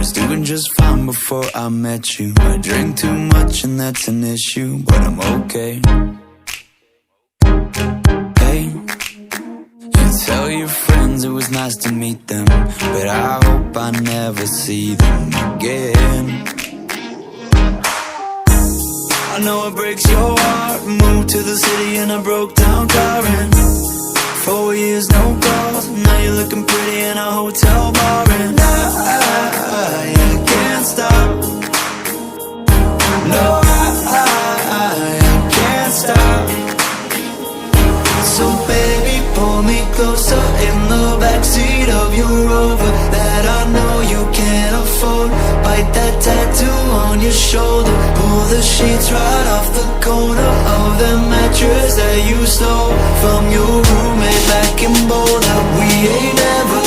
was doing just fine before I met you. I drink too much and that's an issue, but I'm okay. Hey, you tell your friends it was nice to meet them, but I hope I never see them again. I know it breaks your heart. Moved to the city in a broke down car, and 4 years no calls. Now you're looking pretty in a hotel bar, and I can't stop. No, I can't stop. So baby, pull me closer in the backseat of your Rover that I know you can't afford. Bite that tattoo on your shoulder. Pull the sheets right off the corner of the mattress that you stole from your roommate back in Boulder. We ain't never